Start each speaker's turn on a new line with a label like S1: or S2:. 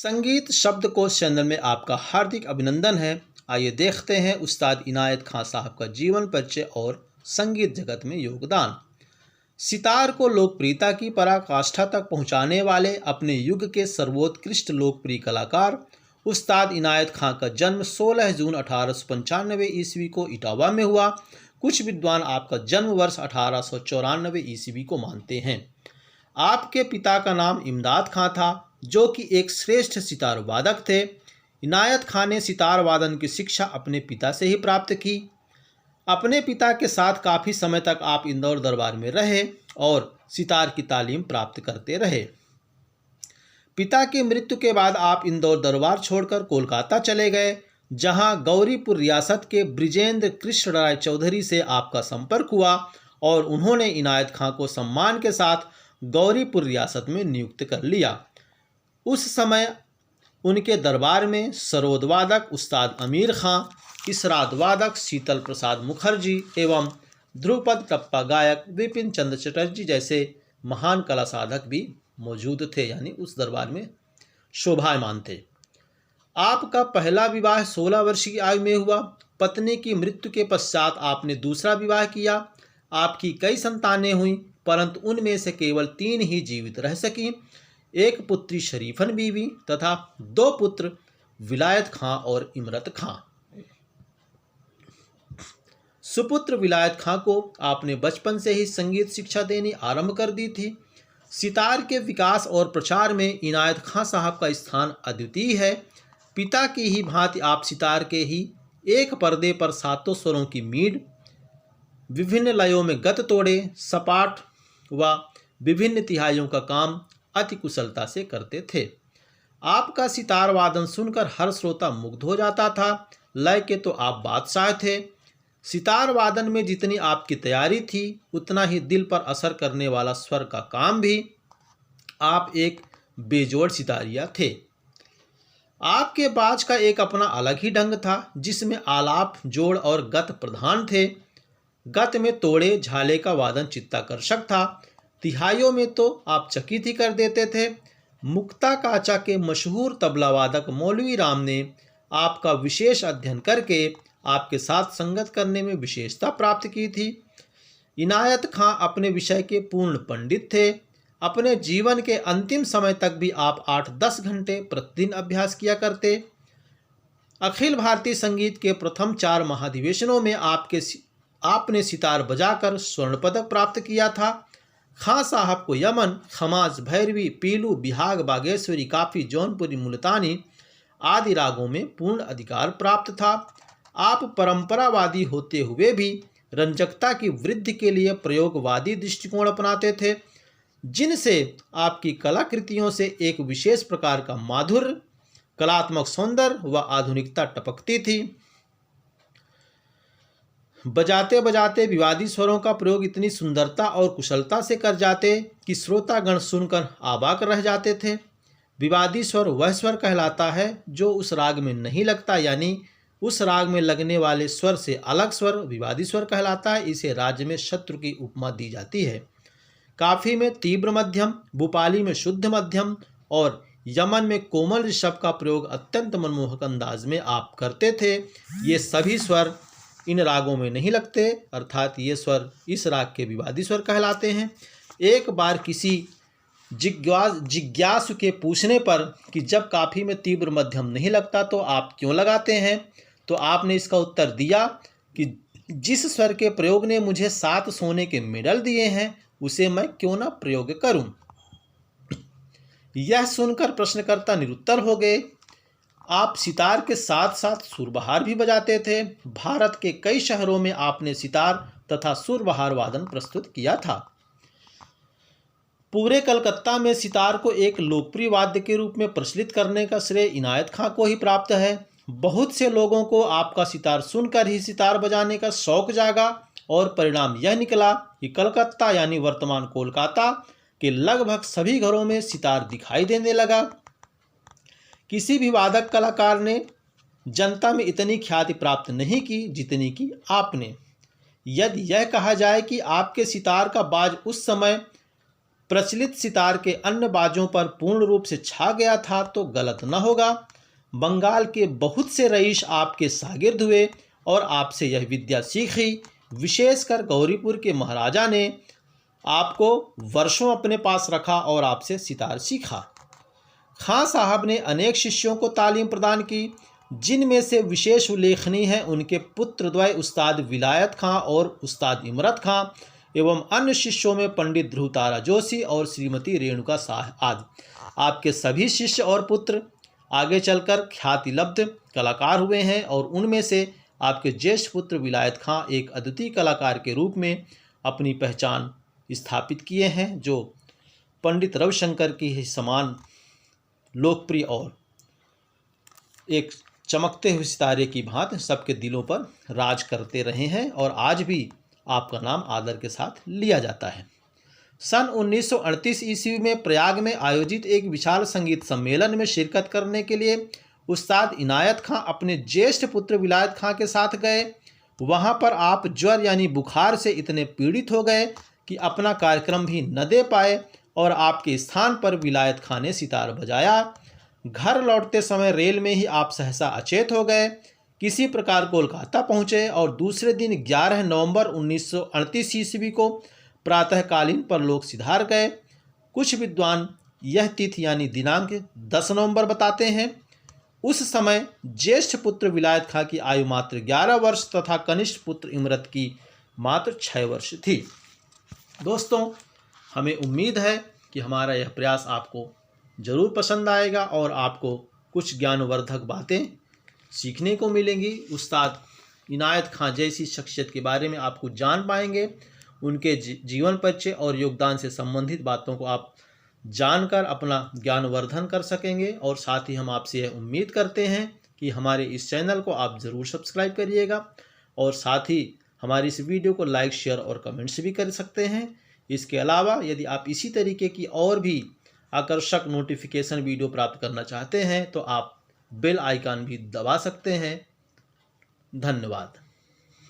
S1: संगीत शब्दकोश चैनल में आपका हार्दिक अभिनंदन है। आइए देखते हैं उस्ताद इनायत खां साहब का जीवन परिचय और संगीत जगत में योगदान। सितार को लोकप्रियता की पराकाष्ठा तक पहुंचाने वाले अपने युग के सर्वोत्कृष्ट लोकप्रिय कलाकार उस्ताद इनायत खां का जन्म 16 जून 1895 ईस्वी को इटावा में हुआ। कुछ विद्वान आपका जन्म वर्ष 1894 ईस्वी को मानते हैं। आपके पिता का नाम इमदाद खां था, जो कि एक श्रेष्ठ सितार वादक थे। इनायत खां ने सितार वादन की शिक्षा अपने पिता से ही प्राप्त की। अपने पिता के साथ काफ़ी समय तक आप इंदौर दरबार में रहे और सितार की तालीम प्राप्त करते रहे। पिता की मृत्यु के बाद आप इंदौर दरबार छोड़कर कोलकाता चले गए, जहां गौरीपुर रियासत के ब्रिजेंद्र कृष्ण राय चौधरी से आपका संपर्क हुआ और उन्होंने इनायत खां को सम्मान के साथ गौरीपुर रियासत में नियुक्त कर लिया। उस समय उनके दरबार में सरोद वादक उस्ताद अमीर खां, इसराद वादक शीतल प्रसाद मुखर्जी एवं ध्रुपद टप्पा गायक विपिन चंद्र चटर्जी जैसे महान कला साधक भी मौजूद थे, यानी उस दरबार में शोभायमान थे। आपका पहला विवाह 16 वर्ष की आयु में हुआ। पत्नी की मृत्यु के पश्चात आपने दूसरा विवाह किया। आपकी कई संतानें हुईं, परंतु उनमें से केवल 3 ही जीवित रह सकीं। एक पुत्री शरीफन बीवी तथा 2 पुत्र विलायत खां और इमरत खां। सुपुत्र विलायत खां को आपने बचपन से ही संगीत शिक्षा देनी आरंभ कर दी थी। सितार के विकास और प्रचार में इनायत खां साहब का स्थान अद्वितीय है। पिता की ही भांति आप सितार के ही एक पर्दे पर 7 स्वरों की मीड, विभिन्न लयों में गत तोड़े, सपाट व विभिन्न तिहाइयों का काम अति कुशलता से करते थे। आपका सितार वादन सुनकर हर श्रोता मुग्ध हो जाता था। लय के तो आप बादशाह थे। सितार वादन में जितनी आपकी तैयारी थी, उतना ही दिल पर असर करने वाला स्वर का काम भी। आप एक बेजोड़ सितारिया थे। आपके बाज का एक अपना अलग ही ढंग था, जिसमें आलाप, जोड़ और गत प्रधान थे। गत में तोड़े झाले का वादन चित्ताकर्षक था। तिहाइयों में तो आप चकित ही कर देते थे। मुक्ता काचा के मशहूर तबला वादक मौलवी राम ने आपका विशेष अध्ययन करके आपके साथ संगत करने में विशेषता प्राप्त की थी। इनायत खां अपने विषय के पूर्ण पंडित थे। अपने जीवन के अंतिम समय तक भी आप 8-10 घंटे प्रतिदिन अभ्यास किया करते। अखिल भारतीय संगीत के प्रथम 4 महाधिवेशनों में आपने सितार बजाकर स्वर्ण पदक प्राप्त किया था। खां साहब को यमन, खमाज, भैरवी, पीलू, बिहाग, बागेश्वरी, काफी, जौनपुरी, मुल्तानी आदि रागों में पूर्ण अधिकार प्राप्त था। आप परंपरावादी होते हुए भी रंजकता की वृद्धि के लिए प्रयोगवादी दृष्टिकोण अपनाते थे, जिनसे आपकी कलाकृतियों से एक विशेष प्रकार का माधुर्य, कलात्मक सौंदर्य व आधुनिकता टपकती थी। बजाते बजाते विवादी स्वरों का प्रयोग इतनी सुंदरता और कुशलता से कर जाते कि श्रोतागण सुनकर आबाक रह जाते थे। विवादी स्वर वह स्वर कहलाता है जो उस राग में नहीं लगता, यानी उस राग में लगने वाले स्वर से अलग स्वर विवादी स्वर कहलाता है। इसे राज्य में शत्रु की उपमा दी जाती है। काफी में तीव्र मध्यम, भूपाली में शुद्ध मध्यम और यमन में कोमल ऋषभ का प्रयोग अत्यंत मनमोहक अंदाज में आप करते थे। ये सभी स्वर इन रागों में नहीं लगते, अर्थात ये स्वर इस राग के विवादी स्वर कहलाते हैं। एक बार किसी जिज्ञासु के पूछने पर कि जब काफी में तीव्र मध्यम नहीं लगता तो आप क्यों लगाते हैं, तो आपने इसका उत्तर दिया कि जिस स्वर के प्रयोग ने मुझे 7 सोने के मेडल दिए हैं, उसे मैं क्यों ना प्रयोग करूं। यह सुनकर प्रश्नकर्ता निरुत्तर हो गए। आप सितार के साथ साथ सुरबहार भी बजाते थे। भारत के कई शहरों में आपने सितार तथा सुरबहार वादन प्रस्तुत किया था। पूरे कलकत्ता में सितार को एक लोकप्रिय वाद्य के रूप में प्रचलित करने का श्रेय इनायत खां को ही प्राप्त है। बहुत से लोगों को आपका सितार सुनकर ही सितार बजाने का शौक जागा और परिणाम यह निकला कि कलकत्ता यानी वर्तमान कोलकाता के लगभग सभी घरों में सितार दिखाई देने लगा। किसी भी वादक कलाकार ने जनता में इतनी ख्याति प्राप्त नहीं की जितनी की आपने। यदि यह कहा जाए कि आपके सितार का बाज उस समय प्रचलित सितार के अन्य बाजों पर पूर्ण रूप से छा गया था तो गलत न होगा। बंगाल के बहुत से रईस आपके शागिर्द हुए और आपसे यह विद्या सीखी। विशेषकर गौरीपुर के महाराजा ने आपको वर्षों अपने पास रखा और आपसे सितार सीखा। खां साहब ने अनेक शिष्यों को तालीम प्रदान की, जिनमें से विशेष उल्लेखनीय हैं उनके पुत्रद्वय उस्ताद विलायत खां और उस्ताद इमरत खां एवं अन्य शिष्यों में पंडित ध्रुवतारा जोशी और श्रीमती रेणुका शाह आदि। आपके सभी शिष्य और पुत्र आगे चलकर ख्यातिलब्ध कलाकार हुए हैं और उनमें से आपके ज्येष्ठ पुत्र विलायत खां एक अद्वितीय कलाकार के रूप में अपनी पहचान स्थापित किए हैं, जो पंडित रविशंकर की ही समान लोकप्रिय और एक चमकते हुए सितारे की भांति सबके दिलों पर राज करते रहे हैं और आज भी आपका नाम आदर के साथ लिया जाता है। सन 1938 ईस्वी में प्रयाग में आयोजित एक विशाल संगीत सम्मेलन में शिरकत करने के लिए उस्ताद इनायत खां अपने ज्येष्ठ पुत्र विलायत खां के साथ गए। वहां पर आप ज्वर यानी बुखार से इतने पीड़ित हो गए कि अपना कार्यक्रम भी न दे पाए और आपके स्थान पर विलायत खां ने सितार बजाया। घर लौटते समय रेल में ही आप सहसा अचेत हो गए। किसी प्रकार कोलकाता पहुंचे और दूसरे दिन 11 नवंबर 1938 ईस्वी को प्रातःकालीन परलोक सिधार गए। कुछ विद्वान यह तिथि यानी दिनांक 10 नवंबर बताते हैं। उस समय ज्येष्ठ पुत्र विलायत खां की आयु मात्र 11 वर्ष तथा कनिष्ठ पुत्र इमरत की मात्र 6 वर्ष थी। दोस्तों, हमें उम्मीद है कि हमारा यह प्रयास आपको जरूर पसंद आएगा और आपको कुछ ज्ञानवर्धक बातें सीखने को मिलेंगी। उस्ताद इनायत खां जैसी शख्सियत के बारे में आप कुछ जान पाएंगे। उनके जीवन परिचय और योगदान से संबंधित बातों को आप जानकर अपना ज्ञानवर्धन कर सकेंगे और साथ ही हम आपसे यह उम्मीद करते हैं कि हमारे इस चैनल को आप ज़रूर सब्सक्राइब करिएगा और साथ ही हमारी इस वीडियो को लाइक, शेयर और कमेंट्स भी कर सकते हैं। इसके अलावा यदि आप इसी तरीके की और भी आकर्षक नोटिफिकेशन वीडियो प्राप्त करना चाहते हैं तो आप बेल आइकन भी दबा सकते हैं। धन्यवाद।